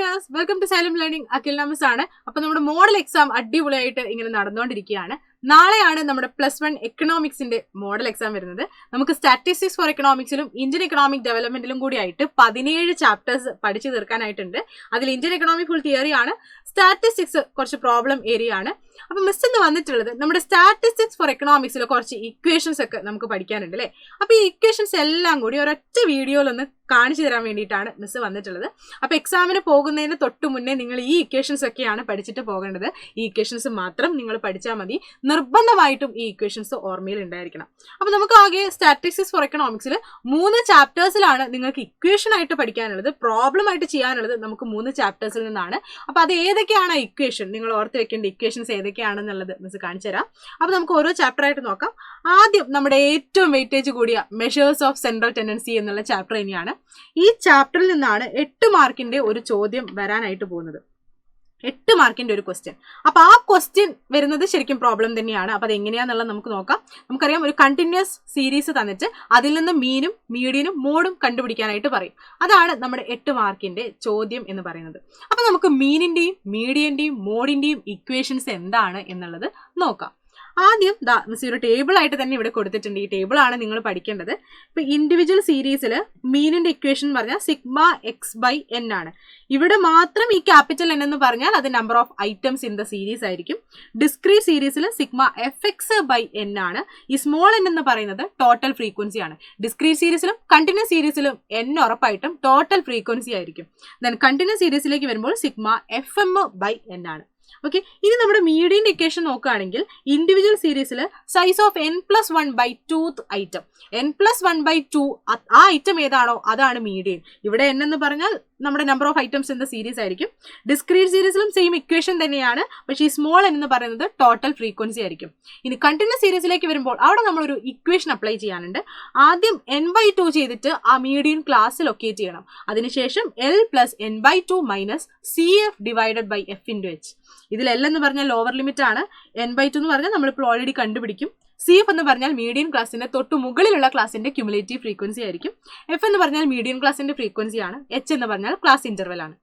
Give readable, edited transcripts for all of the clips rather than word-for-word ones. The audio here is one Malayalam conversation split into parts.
Dears, welcome to Xylem learning. Akhil നമസ് ആണ്. അപ്പൊ നമ്മുടെ മോഡൽ എക്സാം അടിപൊളിയായിട്ട് ഇങ്ങനെ നടന്നുകൊണ്ടിരിക്കുകയാണ്. നാളെയാണ് നമ്മുടെ +1 എക്കണോമിക്സിന്റെ മോഡൽ എക്സാം വരുന്നത്. നമുക്ക് സ്റ്റാറ്റിസ്റ്റിക്സ് ഫോർ എക്കണോമിക്സിലും ഇന്ത്യൻ എക്കണോമിക് ഡെവലപ്മെന്റിലും കൂടി ആയിട്ട് 17 ചാപ്റ്റേഴ്സ് പഠിച്ചു തീർക്കാനായിട്ടുണ്ട്. അതിൽ ഇന്ത്യൻ എക്കണോമിക് ഫുൾ തിയറി ആണ്, സ്റ്റാറ്റിസ്റ്റിക്സ് കുറച്ച് പ്രോബ്ലം ഏരിയ ആണ്. അപ്പൊ മിസ് എന്ന് വന്നിട്ടുള്ളത് നമ്മുടെ സ്റ്റാറ്റിസ്റ്റിക്സ് ഫോർ എക്കണോമിക്സിൽ കുറച്ച് ഇക്വേഷൻസ് ഒക്കെ നമുക്ക് പഠിക്കാനുണ്ട് അല്ലേ. അപ്പൊ ഈ ഇക്വേഷൻസ് എല്ലാം കൂടി ഒരൊറ്റ വീഡിയോയിലൊന്ന് കാണിച്ചു തരാൻ വേണ്ടിയിട്ടാണ് മിസ് വന്നിട്ടുള്ളത്. അപ്പൊ എക്സാമിന് പോകുന്നതിന് തൊട്ട് മുന്നേ നിങ്ങൾ ഈ ഇക്വേഷൻസ് ഒക്കെയാണ് പഠിച്ചിട്ട് പോകേണ്ടത്. ഈ ഇക്വേഷൻസ് മാത്രം നിങ്ങൾ പഠിച്ചാൽ മതി. നിർബന്ധമായിട്ടും ഈ ഇക്വേഷൻസ് ഓർമ്മയിൽ ഉണ്ടായിരിക്കണം. അപ്പൊ നമുക്ക് ആകെ സ്റ്റാറ്റിസ്റ്റിക്സ് ഫോർ എക്കണോമിക്സിൽ 3 ചാപ്റ്റേഴ്സിലാണ് നിങ്ങൾക്ക് ഇക്വേഷൻ ആയിട്ട് പഠിക്കാനുള്ളത്. പ്രോബ്ലം ആയിട്ട് ചെയ്യാനുള്ളത് നമുക്ക് 3 ചാപ്റ്റേഴ്സിൽ നിന്നാണ്. അപ്പൊ അത് ഏതൊക്കെയാണ് ഇക്വേഷൻ, നിങ്ങൾ ഓർത്ത് വെക്കേണ്ട ഇക്വേഷൻസ് ഏതൊക്കെയാണെന്നുള്ളത് മിസ് കാണിച്ചു തരാം. അപ്പൊ നമുക്ക് ഓരോ ചാപ്റ്റർ ആയിട്ട് നോക്കാം. ആദ്യം നമ്മുടെ ഏറ്റവും വെയിറ്റേജ് കൂടിയ മെഷേഴ്സ് ഓഫ് സെൻട്രൽ ടെൻഡൻസി എന്നുള്ള ചാപ്റ്റർ തന്നെയാണ്. ഈ ചാപ്റ്ററിൽ നിന്നാണ് 8 മാർക്കിന്റെ ഒരു ചോദ്യം വരാനായിട്ട് പോകുന്നത്. 8 മാർക്കിന്റെ ഒരു ക്വസ്റ്റ്യൻ. അപ്പൊ ആ ക്വസ്റ്റ്യൻ വരുന്നത് ശരിക്കും പ്രോബ്ലം തന്നെയാണ്. അപ്പൊ അത് എങ്ങനെയാന്നുള്ളത് നമുക്ക് നോക്കാം. നമുക്കറിയാം, ഒരു കണ്ടിന്യൂസ് സീരീസ് തന്നിട്ട് അതിൽ നിന്ന് മീനും മീഡിയനും മോഡും കണ്ടുപിടിക്കാനായിട്ട് പറയും. അതാണ് നമ്മുടെ 8 മാർക്കിന്റെ ചോദ്യം എന്ന് പറയുന്നത്. അപ്പൊ നമുക്ക് മീനിന്റെയും മീഡിയന്റെയും മോഡിന്റെയും ഇക്വേഷൻസ് എന്താണ് എന്നുള്ളത് നോക്കാം. ആദ്യം മിസ് ഒരു ടേബിൾ ആയിട്ട് തന്നെ ഇവിടെ കൊടുത്തിട്ടുണ്ട്. ഈ ടേബിൾ ആണ് നിങ്ങൾ പഠിക്കേണ്ടത്. ഇപ്പൊ ഇൻഡിവിജ്വൽ സീരീസിൽ മീനിന്റെ ഇക്വേഷൻ എന്ന് പറഞ്ഞാൽ σx/n ആണ്. ഇവിടെ മാത്രം ഈ ക്യാപിറ്റൽ N എന്ന് പറഞ്ഞാൽ അത് number of items in the series ആയിരിക്കും. ഡിസ്ക്രീറ്റ് സീരീസിൽ σfx/n ആണ്. ഈ സ്മോൾ n എന്ന് പറയുന്നത് ടോട്ടൽ ഫ്രീക്വൻസി ആണ്. ഡിസ്ക്രീറ്റ് സീരീസിലും കണ്ടിന്യൂസ് സീരീസിലും n ഉറപ്പായിട്ടും ടോട്ടൽ ഫ്രീക്വൻസി ആയിരിക്കും. ദെൻ കണ്ടിന്യൂസ് സീരീസിലേക്ക് വരുമ്പോൾ σfm/n ആണ്. ഓക്കെ, ഇനി നമ്മുടെ മീഡിയന്റെ ഇക്വേഷൻ നോക്കുകയാണെങ്കിൽ ഇൻഡിവിജ്വൽ സീരീസിൽ size of n+1/2 item, n+1/2 ആ ഐറ്റം ഏതാണോ അതാണ് മീഡിയൻ. ഇവിടെ n എന്ന് പറഞ്ഞാൽ നമ്മുടെ number of items in the series ആയിരിക്കും. ഡിസ്ക്രീറ്റ് സീരീസിലും സെയിം ഇക്വേഷൻ തന്നെയാണ്, പക്ഷേ ഈ സ്മോൾ n എന്ന് പറയുന്നത് ടോട്ടൽ ഫ്രീക്വൻസി ആയിരിക്കും. ഇനി കണ്ടിന്യൂസ് സീരീസിലേക്ക് വരുമ്പോൾ അവിടെ നമ്മളൊരു ഇക്വേഷൻ അപ്ലൈ ചെയ്യാനുണ്ട്. ആദ്യം n/2 ചെയ്തിട്ട് ആ മീഡിയൻ ക്ലാസ് ലൊക്കേറ്റ് ചെയ്യണം. അതിനുശേഷം L + n/2 - CF/F/h. ഇതിൽ L എന്ന് പറഞ്ഞാൽ ലോവർ ലിമിറ്റ് ആണ്, n/2 എന്ന് പറഞ്ഞാൽ നമ്മളിപ്പോൾ ഓൾറെഡി കണ്ടുപിടിക്കും. CF എന്ന് പറഞ്ഞാൽ മീഡിയൻ ക്ലാസിന്റെ തൊട്ട് മുകളിലുള്ള ക്ലാസിന്റെ ക്യുമുലേറ്റീവ് ഫ്രീക്വൻസി ആയിരിക്കും. F എന്ന് പറഞ്ഞാൽ മീഡിയൻ ക്ലാസിന്റെ ഫ്രീക്വൻസി ആണ്. H എന്ന് പറഞ്ഞാൽ ക്ലാസ് ഇന്റർവെൽ ആണ്.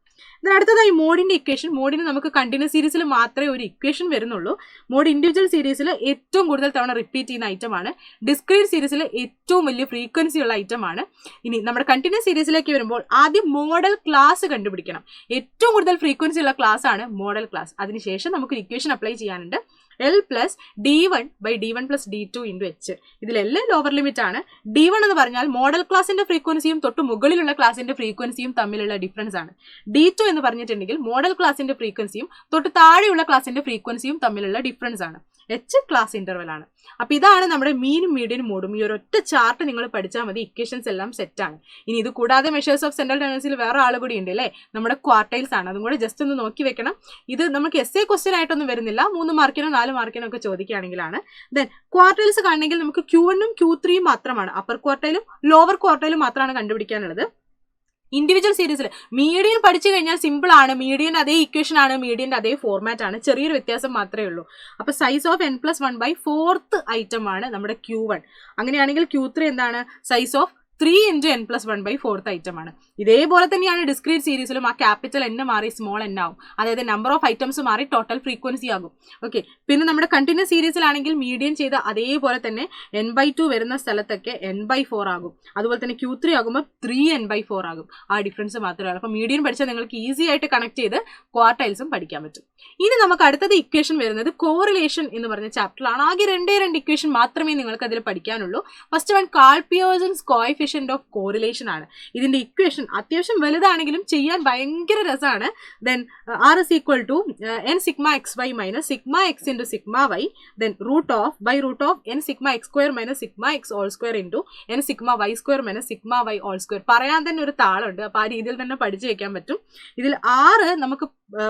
അടുത്തതായി മോഡിന്റെ ഇക്വേഷൻ. മോഡിന് നമുക്ക് കണ്ടിന്യൂസ് സീരീസിൽ മാത്രമേ ഒരു ഇക്വേഷൻ വരുന്നുള്ളൂ. മോഡ് ഇൻഡിവിജ്വൽ സീരീസിൽ ഏറ്റവും കൂടുതൽ തവണ റിപ്പീറ്റ് ചെയ്യുന്ന ഐറ്റം ആണ്. ഡിസ്ക്രീറ്റ് സീരീസിൽ ഏറ്റവും വലിയ ഫ്രീക്വൻസി ഉള്ള ഐറ്റം ആണ്. ഇനി നമ്മുടെ കണ്ടിന്യൂസ് സീരീസിലേക്ക് വരുമ്പോൾ ആദ്യം മോഡൽ ക്ലാസ് കണ്ടുപിടിക്കണം. ഏറ്റവും കൂടുതൽ ഫ്രീക്വൻസി ഉള്ള ക്ലാസ് ആണ് മോഡൽ ക്ലാസ്. അതിനുശേഷം നമുക്ക് ഇക്വേഷൻ അപ്ലൈ ചെയ്യാനുണ്ട്. L + d1/d1 + d2 × h. ഇതിൽ L ലോവർ ലിമിറ്റ് ആണ്. d1 എന്ന് പറഞ്ഞാൽ മോഡൽ ക്ലാസിന്റെ ഫ്രീക്വൻസിയും തൊട്ട് മുകളിലുള്ള ക്ലാസിന്റെ ഫ്രീക്വൻസിയും തമ്മിലുള്ള ഡിഫറൻസ് ആണ്. d2 എന്ന് പറഞ്ഞിട്ടുണ്ടെങ്കിൽ മോഡൽ ക്ലാസിന്റെ ഫ്രീക്വൻസിയും തൊട്ട് താഴെയുള്ള ക്ലാസിന്റെ ഫ്രീക്വൻസിയും തമ്മിലുള്ള ഡിഫറൻസ് ആണ്. H ക്ലാസ് ഇന്റർവെൽ ആണ്. അപ്പൊ ഇതാണ് നമ്മുടെ മീനും മീഡിയനും മോഡും. ഈ ഒരൊറ്റ ചാർട്ട് നിങ്ങൾ പഠിച്ചാൽ മതി. ഇക്വേഷൻസ് എല്ലാം സെറ്റ് ആണ്. ഇനി ഇത് കൂടാതെ മെഷേഴ്സ് ഓഫ് സെൻട്രൽ ടെൻഡൻസിയിൽ വേറെ ആൾ കൂടി ഉണ്ട് അല്ലേ, നമ്മുടെ ക്വാർട്ടൈൽസ് ആണ്. അതും കൂടെ ജസ്റ്റ് ഒന്ന് നോക്കി വെക്കണം. ഇത് നമുക്ക് essay ക്വസ്റ്റ്യൻ ആയിട്ടൊന്നും വരുന്നില്ല. 3 മാർക്കിനോ 4 മാർക്കിനോ ഒക്കെ ചോദിക്കുകയാണെങ്കിലാണ്. ദെൻ ക്വാർട്ടൈൽസ് കാണണമെങ്കിൽ നമുക്ക് Q1ഉം Q3യും മാത്രമാണ്, അപ്പർ ക്വാർട്ടൈലും ലോവർ ക്വാർട്ടൈലും മാത്രമാണ് കണ്ടുപിടിക്കാനുള്ളത്. ഇൻഡിവിജ്വൽ സീരീസിൽ മീഡിയൻ പഠിച്ചു കഴിഞ്ഞാൽ സിമ്പിൾ ആണ്. മീഡിയൻ അതേ ഇക്വേഷൻ ആണ്, മീഡിയന്റെ അതേ ഫോർമാറ്റ് ആണ്, ചെറിയൊരു വ്യത്യാസം മാത്രമേ ഉള്ളൂ. അപ്പൊ സൈസ് ഓഫ് n+1/4 ഐറ്റം ആണ് നമ്മുടെ Q1. അങ്ങനെയാണെങ്കിൽ Q3 എന്താണ്? സൈസ് ഓഫ് 3 × n+1/4 ഐറ്റം ആണ്. ഇതേപോലെ തന്നെയാണ് ഡിസ്ക്രീറ്റ് സീരീസിലും. ആ ക്യാപിറ്റൽ N മാറി സ്മോൾ n ആവും. അതായത് നമ്പർ ഓഫ് ഐറ്റംസ് മാറി ടോട്ടൽ ഫ്രീക്വൻസി ആകും. ഓക്കെ, പിന്നെ നമ്മുടെ കണ്ടിന്യൂസ് സീരീസിലാണെങ്കിൽ മീഡിയൻ ചെയ്ത അതേപോലെ തന്നെ n/2 വരുന്ന സ്ഥലത്തൊക്കെ n/4 ആകും. അതുപോലെ തന്നെ Q3 ആകുമ്പോൾ 3n/4 ആകും. ആ ഡിഫറൻസ് മാത്രമേ ഉള്ളൂ. അപ്പോൾ മീഡിയൻ പഠിച്ചാൽ നിങ്ങൾക്ക് ഈസി ആയിട്ട് കണക്ട് ചെയ്ത് ക്വാർട്ടൈൽസും പഠിക്കാൻ പറ്റും. ഇനി നമുക്ക് അടുത്തത് ഇക്വേഷൻ വരുന്നത് കോറിലേഷൻ എന്ന് പറഞ്ഞ ചാപ്റ്ററിലാണ്. ആകെ 2 ഇക്വേഷൻ മാത്രമേ നിങ്ങൾക്ക് അതിൽ പഠിക്കാനുള്ളൂ. First one Karl Pearson's coefficient of correlation ആണ്. ഇതിന്റെ ഇക്വേഷൻ അത്യാവശ്യം വലുതാണെങ്കിലും ചെയ്യാൻ ഭയങ്കര രസമാണ്. Then R = n σxy - σx × σy, then √n σx² - σx² n σy² - σy². പറയാൻ തന്നെ ഒരു താളുണ്ട്. അപ്പൊ ആ രീതിയിൽ തന്നെ പഠിച്ചു വെക്കാൻ പറ്റും. ഇതിൽ R നമുക്ക്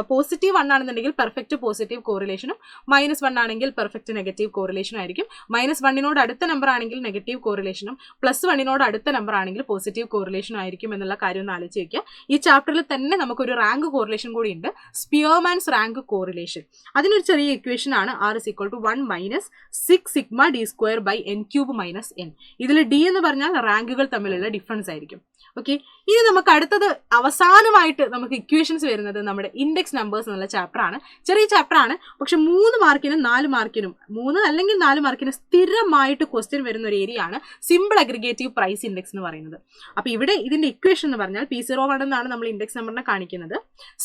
പോസിറ്റീവ് 1 ആണെന്നുണ്ടെങ്കിൽ ആണെന്നുണ്ടെങ്കിൽ പെർഫെക്റ്റ് പോസിറ്റീവ് കോറിലേഷനും -1 ആണെങ്കിൽ പെർഫെക്റ്റ് നെഗറ്റീവ് കോറിലേഷനും ആയിരിക്കും. -1 അടുത്ത നമ്പർ ആണെങ്കിൽ നെഗറ്റീവ് കോറിലേഷനും +1 അടുത്ത നമ്പർ ആണെങ്കിൽ പോസിറ്റീവ് കോറിലേഷനും ആയിരിക്കും എന്നുള്ള കാര്യം ഒന്ന് ആലോചിച്ച് വെക്കുക. ഈ ചാപ്റ്ററിൽ തന്നെ നമുക്കൊരു റാങ്ക് കോറിലേഷൻ കൂടി ഉണ്ട്, സ്പിയർമാൻസ് റാങ്ക് കോറിലേഷൻ. അതിനൊരു ചെറിയ ഇക്വേഷൻ ആണ് R = 1 - 6 sigma d²/n³ - n. ഇതിൽ d എന്ന് പറഞ്ഞാൽ റാങ്കുകൾ തമ്മിലുള്ള ഡിഫറൻസ് ആയിരിക്കും. ഓക്കെ, ഇനി നമുക്ക് അടുത്തത് അവസാനമായിട്ട് നമുക്ക് ഇക്വേഷൻസ് വരുന്നത് നമ്മുടെ ഇൻഡെക്സ് നമ്പേഴ്സ് എന്നുള്ള ചാപ്റ്റർ ആണ്. ചെറിയ ചാപ്റ്റർ ആണ്, പക്ഷെ 3 മാർക്കിനും 4 മാർക്കിനും 3 അല്ലെങ്കിൽ 4 മാർക്കിനും സ്ഥിരമായിട്ട് ക്വസ്റ്റ്യൻ വരുന്ന ഒരു ഏരിയ ആണ് സിമ്പിൾ അഗ്രിഗേറ്റീവ് പ്രൈസ് ഇൻഡെക്സ് എന്ന് പറയുന്നത്. അപ്പൊ ഇവിടെ ഇതിന്റെ ഇക്വേഷൻ എന്ന് പറഞ്ഞാൽ P01 എന്നാണ് നമ്മൾ ഇൻഡെക്സ് നമ്പറിനെ കാണിക്കുന്നത്.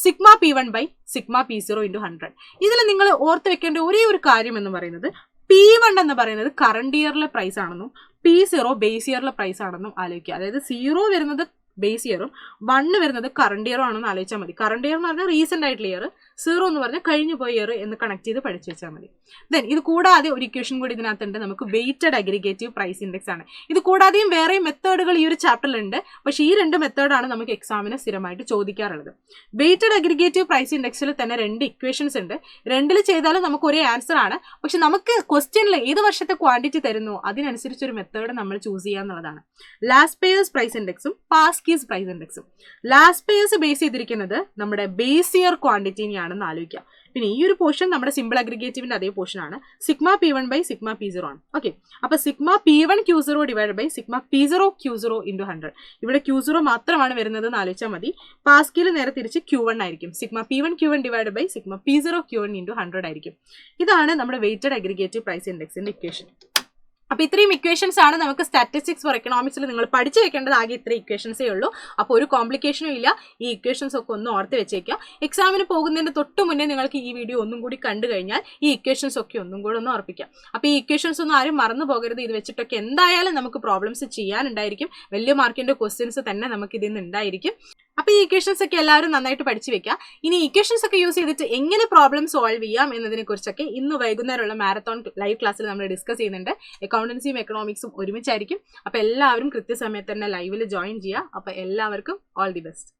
σP1/σP0 × 100. ഇതിൽ നിങ്ങൾ ഓർത്ത് വെക്കേണ്ട ഒരേ ഒരു കാര്യം എന്ന് പറയുന്നത് P1 എന്ന് പറയുന്നത് കറണ്ട് ഇയറിലെ പ്രൈസ് ആണെന്നും P0 ബേസ് ഇയറിലെ പ്രൈസ് ആണെന്നും ആലോചിക്കുക. അതായത് 0 വരുന്നത് ബേസ് ഇയറും 1 വരുന്നത് കറണ്ട് ഇയറും ആണെന്ന് ആലോചിച്ചാൽ മതി. കറണ്ട് ഇയർ എന്ന് പറഞ്ഞാൽ റീസെന്റ് ആയിട്ടുള്ള ഇയർ, 0 എന്ന് പറഞ്ഞാൽ കഴിഞ്ഞു പോയ ഇയർ എന്ന് കണക്ട് ചെയ്ത് പഠിച്ചു വെച്ചാൽ മതി. ദെൻ ഇത് കൂടാതെ ഒരു ഇക്വേഷൻ കൂടി ഇതിനകത്തുണ്ട്, നമുക്ക് വെയ്റ്റഡ് അഗ്രിഗേറ്റീവ് പ്രൈസ് ഇൻഡെക്സ് ആണ്. ഇത് കൂടാതെയും വേറെയും മെത്തേഡുകൾ ഈ ഒരു ചാപ്റ്ററിലുണ്ട്, പക്ഷേ ഈ 2 മെത്തേഡാണ് നമുക്ക് എക്സാമിന് സ്ഥിരമായിട്ട് ചോദിക്കാറുള്ളത്. വെയ്റ്റഡ് അഗ്രിഗേറ്റീവ് പ്രൈസ് ഇൻഡെക്സിൽ തന്നെ 2 ഇക്വേഷൻസ് ഉണ്ട്. 2 ചെയ്താലും നമുക്ക് ഒരേ ആൻസർ ആണ്, പക്ഷെ നമുക്ക് ക്വസ്റ്റ്യനിൽ ഏത് വർഷത്തെ ക്വാണ്ടിറ്റി തരുന്നു അതിനനുസരിച്ച് ഒരു മെത്തേഡ് നമ്മൾ ചൂസ് ചെയ്യുക എന്നുള്ളതാണ്. ലാസ്റ്റ് പേയേഴ്സ് പ്രൈസ് ഇൻഡെക്സും പാസ്റ്റ് കീസ് പ്രൈസ് ഇൻഡെക്സും. ലാസ്റ്റ് പേയേഴ്സ് ബേസ് ചെയ്തിരിക്കുന്നത് നമ്മുടെ ബേസ് ഇയർ ക്വാണ്ടിറ്റിനെയാണെന്ന് ആലോചിക്കുക. പിന്നെ ഈ ഒരു പോർഷൻ നമ്മുടെ സിമ്പിൾ അഗ്രിഗേറ്റീവിന്റെ അതേ പോർഷൻ ആണ്. σP1/σP0 ആണ്. ഓക്കെ, അപ്പൊ σP1Q0 σP0Q0 × 100. ഇവിടെ Q0 മാത്രമാണ് വരുന്നത് എന്ന് ആലോചിച്ചാൽ മതി. പാസ്കിൽ നേരെ തിരിച്ച് Q1 ആയിരിക്കും. σP1Q1 σP0Q1 × 100 ആയിരിക്കും. ഇതാണ് നമ്മുടെ വെയ്റ്റഡ് അഗ്രിഗേറ്റീവ് പ്രൈസ് ഇൻഡെക്സിന്റെ ഇക്വേഷൻ. അപ്പൊ ഇത്രയും ഇക്വേഷൻസ് ആണ് നമുക്ക് സ്റ്റാറ്റിസ്റ്റിക്സ് ഫോർ എക്കണോമിക്സിൽ നിങ്ങൾ പഠിച്ചു വെക്കേണ്ടത്. ആകെ ഇത്രയും ഇക്വേഷൻസേ ഉള്ളൂ. അപ്പോൾ ഒരു കോംപ്ലിക്കേഷനും ഇല്ല. ഈ ഇക്വേഷൻസ് ഒക്കെ ഒന്ന് ഓർത്ത് വെച്ചേക്കുക. എക്സാമിന് പോകുന്നതിന് തൊട്ട് മുന്നേ നിങ്ങൾക്ക് ഈ വീഡിയോ ഒന്നും കൂടി കണ്ടു കഴിഞ്ഞാൽ ഈ ഇക്വേഷൻസ് ഒക്കെ ഒന്നും കൂടി ഒന്ന് ഓർപ്പിക്കാം. അപ്പോൾ ഈ ഇക്വേഷൻസ് ഒന്നും ആരും മറന്നു പോകരുത്. ഇത് വെച്ചിട്ടൊക്കെ എന്തായാലും നമുക്ക് പ്രോബ്ലംസ് ചെയ്യാനുണ്ടായിരിക്കും. വലിയ മാർക്കിന്റെ ക്വസ്റ്റ്യൻസ് തന്നെ നമുക്ക് ഇതിൽ നിന്ന് ഉണ്ടായിരിക്കും. അപ്പൊ ഈ ഇക്വേഷൻസ് ഒക്കെ എല്ലാവരും നന്നായിട്ട് പഠിച്ചു വെക്കുക. ഇനി ഇക്വേഷൻസ് ഒക്കെ യൂസ് ചെയ്തിട്ട് എങ്ങനെ പ്രോബ്ലം സോൾവ് ചെയ്യാം എന്നതിനെ കുറിച്ചൊക്കെ ഇന്ന് വൈകുന്നേരമുള്ള മാരത്തോൺ ലൈവ് ക്ലാസ്സിൽ നമ്മൾ ഡിസ്കസ് ചെയ്യുന്നുണ്ട്. അക്കൗണ്ടൻസിയും എക്കണോമിക്സും ഒരുമിച്ചായിരിക്കും. അപ്പൊ എല്ലാവരും കൃത്യസമയത്ത് തന്നെ ലൈവിൽ ജോയിൻ ചെയ്യുക. അപ്പൊ എല്ലാവർക്കും ഓൾ ദി ബെസ്റ്റ്.